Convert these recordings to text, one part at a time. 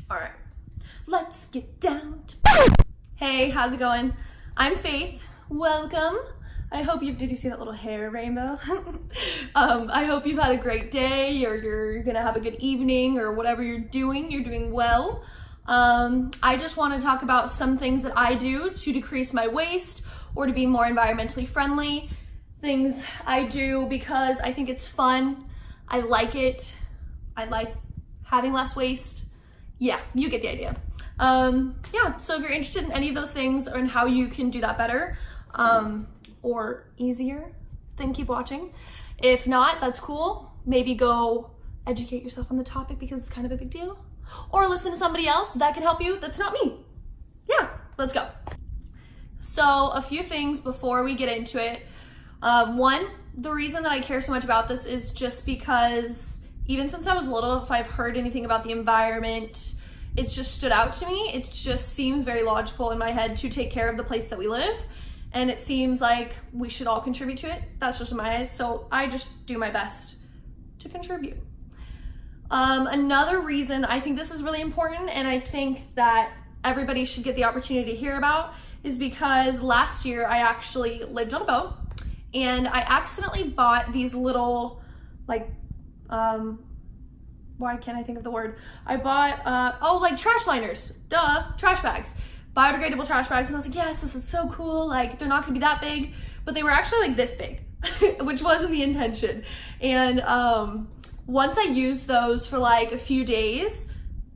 All right, let's get down to... Hey, how's it going? I'm Faith. Welcome. I hope did you see that little hair rainbow? I hope you've had a great day, or you're gonna have a good evening, or whatever you're doing well. I just want to talk about some things that I do to decrease my waste or to be more environmentally friendly. Things I do because I think it's fun. I like it. I like having less waste. Yeah, you get the idea. Yeah, so if you're interested in any of those things and how you can do that better or easier, then keep watching. If not, that's cool. Maybe go educate yourself on the topic because it's kind of a big deal. Or listen to somebody else that can help you that's not me. Yeah, let's go. So a few things before we get into it. One, the reason that I care so much about this is just because even since I was little, if I've heard anything about the environment, it's just stood out to me. It just seems very logical in my head to take care of the place that we live. And it seems like we should all contribute to it. That's just in my eyes. So I just do my best to contribute. Another reason I think this is really important, and I think that everybody should get the opportunity to hear about, is because last year I actually lived on a boat and I accidentally bought these little, like, why can't I think of the word? I bought, like trash liners, trash bags, biodegradable trash bags. And I was like, yes, this is so cool. Like, they're not gonna be that big, but they were actually like this big, which wasn't the intention. And once I used those for like a few days,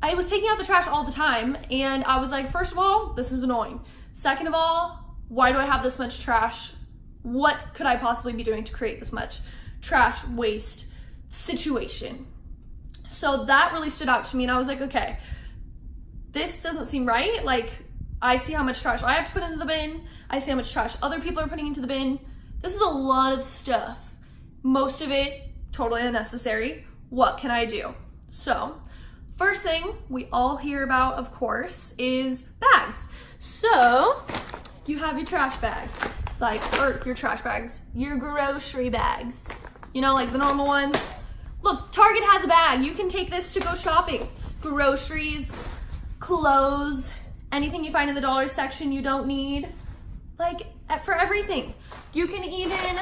I was taking out the trash all the time. And I was like, first of all, this is annoying. Second of all, why do I have this much trash? What could I possibly be doing to create this much trash waste situation? So that really stood out to me, and I was like, okay, this doesn't seem right. Like, I see how much trash I have to put into the bin. I see how much trash other people are putting into the bin. This is a lot of stuff. Most of it totally unnecessary. What can I do? So first thing we all hear about, of course, is bags. So you have your trash bags. It's like, or your trash bags, your grocery bags, you know, like the normal ones. Look, Target has a bag. You can take this to go shopping. Groceries, clothes, anything you find in the dollar section you don't need. Like, for everything. You can even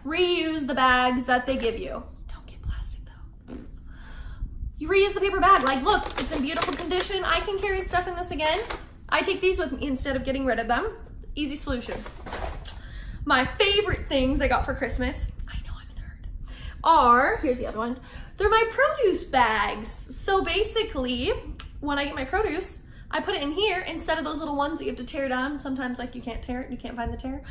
reuse the bags that they give you. Don't get plastic though. You reuse the paper bag. Like, look, it's in beautiful condition. I can carry stuff in this again. I take these with me instead of getting rid of them. Easy solution. My favorite things I got for Christmas, here's the other one, they're my produce bags. So basically, when I get my produce, I put it in here instead of those little ones that you have to tear down. Sometimes, like, you can't tear it, you can't find the tear.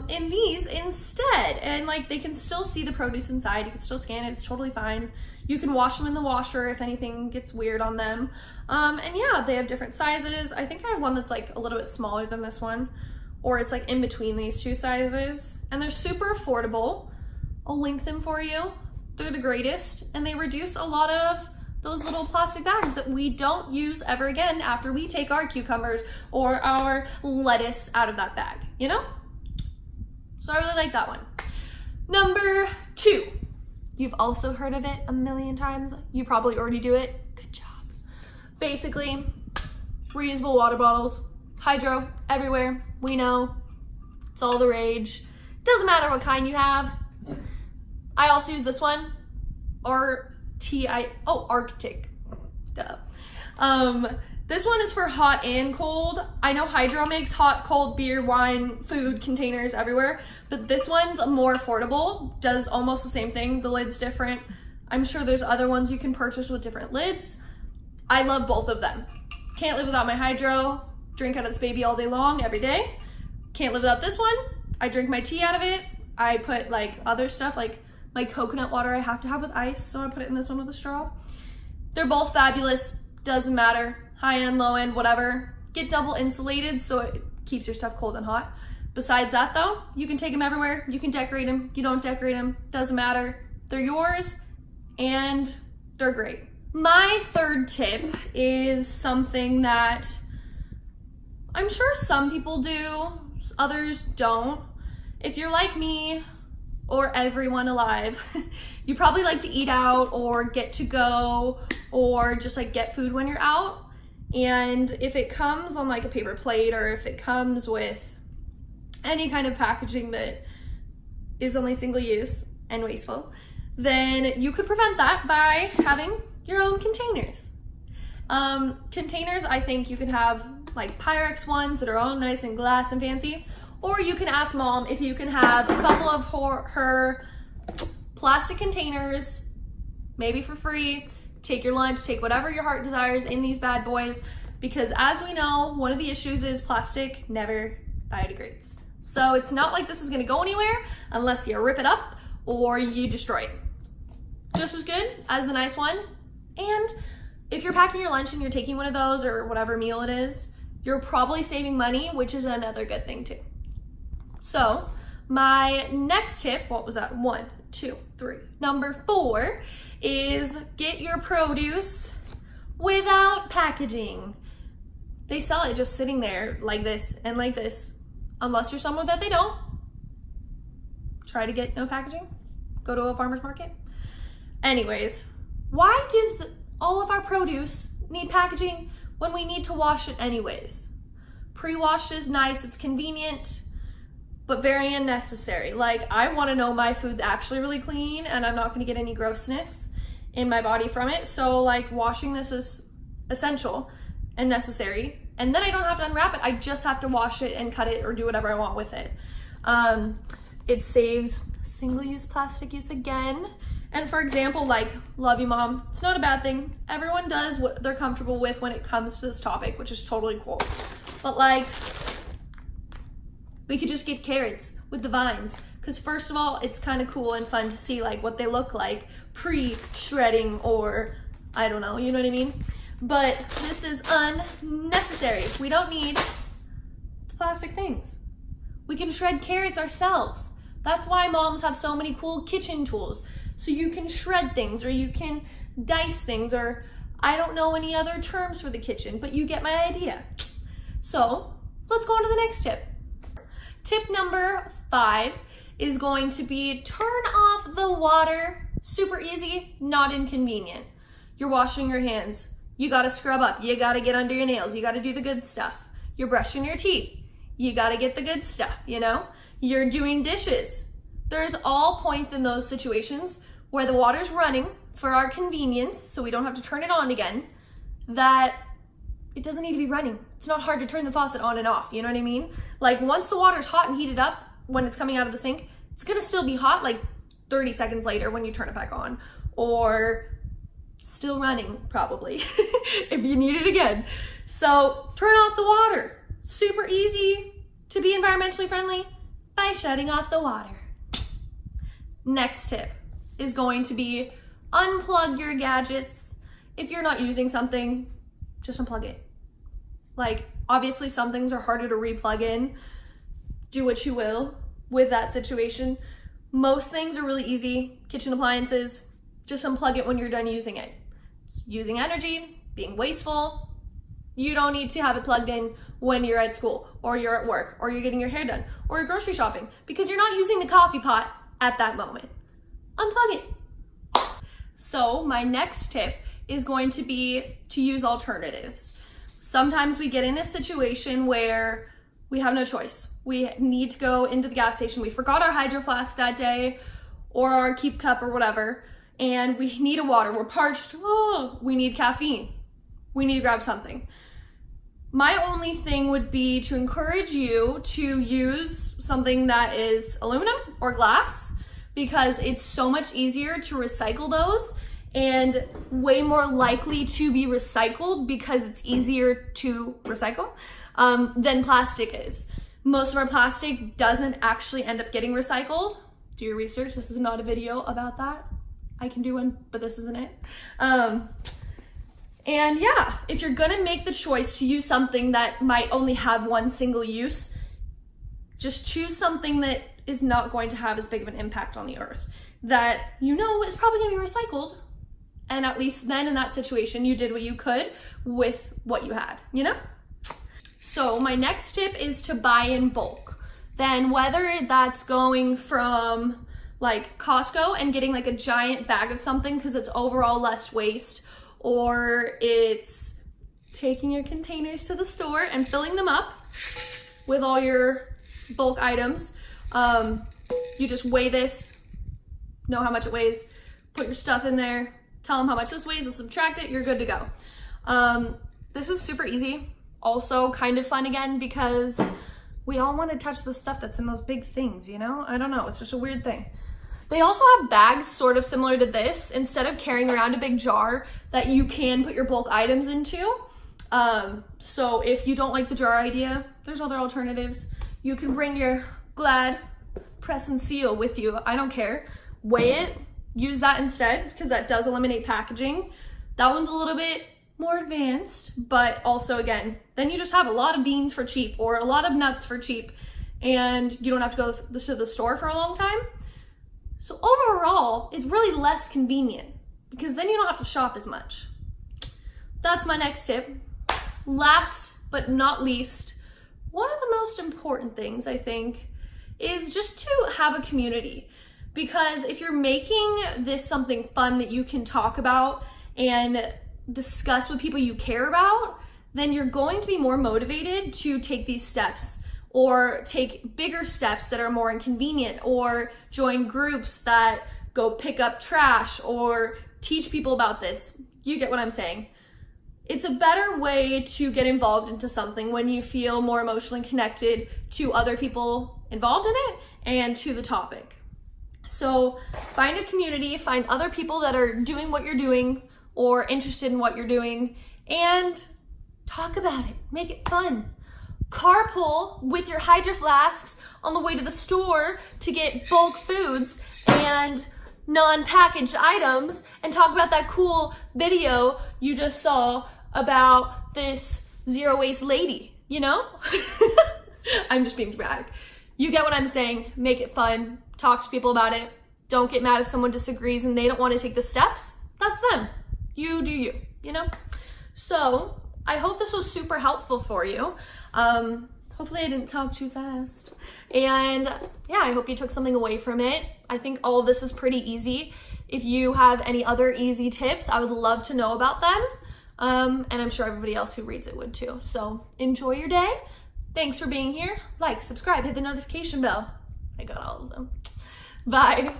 In these instead, and like, they can still see the produce inside. You can still scan it, it's totally fine. You can wash them in the washer if anything gets weird on them. And yeah, they have different sizes. I think I have one that's like a little bit smaller than this one, or it's like in between these two sizes, and they're super affordable. I'll link them for you. They're the greatest, and they reduce a lot of those little plastic bags that we don't use ever again after we take our cucumbers or our lettuce out of that bag, you know? So I really like that one. Number 2, you've also heard of it a million times. You probably already do it. Good job. Basically, reusable water bottles, hydro, everywhere. We know, it's all the rage. Doesn't matter what kind you have. I also use this one, Arctic. Duh. This one is for hot and cold. I know Hydro makes hot, cold beer, wine, food containers everywhere, but this one's more affordable, does almost the same thing. The lid's different. I'm sure there's other ones you can purchase with different lids. I love both of them. Can't live without my Hydro. Drink out of this baby all day long, every day. Can't live without this one. I drink my tea out of it. I put like other stuff, like coconut water I have to have with ice, so I put it in this one with a straw. They're both fabulous, doesn't matter, high end, low end, whatever. Get double insulated so it keeps your stuff cold and hot. Besides that though, you can take them everywhere, you can decorate them, you don't decorate them, doesn't matter. They're yours and they're great. My third tip is something that I'm sure some people do, others don't. If you're like me, or everyone alive, you probably like to eat out or get to go or just like get food when you're out. And if it comes on like a paper plate, or if it comes with any kind of packaging that is only single use and wasteful, then you could prevent that by having your own containers. Containers, I think you can have like Pyrex ones that are all nice and glass and fancy, or you can ask mom if you can have a couple of her plastic containers, maybe for free. Take your lunch, take whatever your heart desires in these bad boys, because as we know, one of the issues is plastic never biodegrades. So it's not like this is gonna go anywhere unless you rip it up or you destroy it. Just as good as a nice one. And if you're packing your lunch and you're taking one of those or whatever meal it is, you're probably saving money, which is another good thing too. So my next tip, what was that? 1, 2, 3. Number 4 is get your produce without packaging. They sell it just sitting there like this and like this. Unless you're somewhere that they don't, try to get no packaging. Go to a farmer's market. Anyways, why does all of our produce need packaging when we need to wash it anyways? Pre-wash is nice, it's convenient, but very unnecessary. Like, I want to know my food's actually really clean and I'm not going to get any grossness in my body from it. So like, washing this is essential and necessary. And then I don't have to unwrap it. I just have to wash it and cut it or do whatever I want with it. It saves single-use plastic use again. And for example, like, love you, mom. It's not a bad thing. Everyone does what they're comfortable with when it comes to this topic, which is totally cool. But like, we could just get carrots with the vines. Because first of all, it's kind of cool and fun to see like what they look like pre-shredding, or I don't know, you know what I mean? But this is unnecessary. We don't need the plastic things. We can shred carrots ourselves. That's why moms have so many cool kitchen tools. So you can shred things, or you can dice things, or I don't know any other terms for the kitchen, but you get my idea. So let's go on to the next tip. Tip number 5 is going to be turn off the water. Super easy, not inconvenient. You're washing your hands. You gotta scrub up. You gotta get under your nails. You gotta do the good stuff. You're brushing your teeth. You gotta get the good stuff, you know? You're doing dishes. There's all points in those situations where the water's running for our convenience, so we don't have to turn it on again, that it doesn't need to be running. It's not hard to turn the faucet on and off, you know what I mean? Like, once the water's hot and heated up when it's coming out of the sink, it's gonna still be hot like 30 seconds later when you turn it back on, or still running probably if you need it again. So turn off the water. Super easy to be environmentally friendly by shutting off the water. Next tip is going to be unplug your gadgets. If you're not using something, just unplug it. Like, obviously some things are harder to re-plug in. Do what you will with that situation. Most things are really easy. Kitchen appliances, just unplug it when you're done using it. It's using energy, being wasteful. You don't need to have it plugged in when you're at school, or you're at work, or you're getting your hair done, or you're grocery shopping, because you're not using the coffee pot at that moment. Unplug it. So my next tip is going to be to use alternatives. Sometimes we get in a situation where we have no choice. We need to go into the gas station. We forgot our hydro flask that day, or our keep cup or whatever, and we need a water. We're parched. Oh, we need caffeine. We need to grab something. My only thing would be to encourage you to use something that is aluminum or glass, because it's so much easier to recycle those and way more likely to be recycled because it's easier to recycle than plastic is. Most of our plastic doesn't actually end up getting recycled. Do your research. This is not a video about that. I can do one, but this isn't it. And yeah, if you're gonna make the choice to use something that might only have one single use, just choose something that is not going to have as big of an impact on the earth, that you know is probably gonna be recycled. And at least then in that situation, you did what you could with what you had, you know? So my next tip is to buy in bulk. Then whether that's going from like Costco and getting like a giant bag of something because it's overall less waste, or it's taking your containers to the store and filling them up with all your bulk items. You just weigh this, know how much it weighs, put your stuff in there, tell them how much this weighs, and subtract it, you're good to go. This is super easy. Also kind of fun again, because we all want to touch the stuff that's in those big things, you know? I don't know, it's just a weird thing. They also have bags sort of similar to this, instead of carrying around a big jar that you can put your bulk items into. So if you don't like the jar idea, there's other alternatives. You can bring your Glad press and seal with you. I don't care. Weigh it, use that instead, because that does eliminate packaging. That one's a little bit more advanced, but also again, then you just have a lot of beans for cheap or a lot of nuts for cheap, and you don't have to go to the store for a long time. So overall, it's really less convenient because then you don't have to shop as much. That's my next tip. Last but not least, one of the most important things I think is just to have a community, because if you're making this something fun that you can talk about and discuss with people you care about, then you're going to be more motivated to take these steps or take bigger steps that are more inconvenient, or join groups that go pick up trash or teach people about this. You get what I'm saying. It's a better way to get involved into something when you feel more emotionally connected to other people involved in it and to the topic. So find a community, find other people that are doing what you're doing or interested in what you're doing, and talk about it. Make it fun. Carpool with your Hydro Flasks on the way to the store to get bulk foods and non-packaged items, and talk about that cool video you just saw about this zero waste lady, you know? I'm just being dramatic. You get what I'm saying. Make it fun. Talk to people about it. Don't get mad if someone disagrees and they don't want to take the steps. That's them. You do you, you know? So I hope this was super helpful for you. Hopefully I didn't talk too fast. And yeah, I hope you took something away from it. I think all of this is pretty easy. If you have any other easy tips, I would love to know about them. And I'm sure everybody else who reads it would too. So enjoy your day. Thanks for being here. Like, subscribe, hit the notification bell. I got all of them. Bye.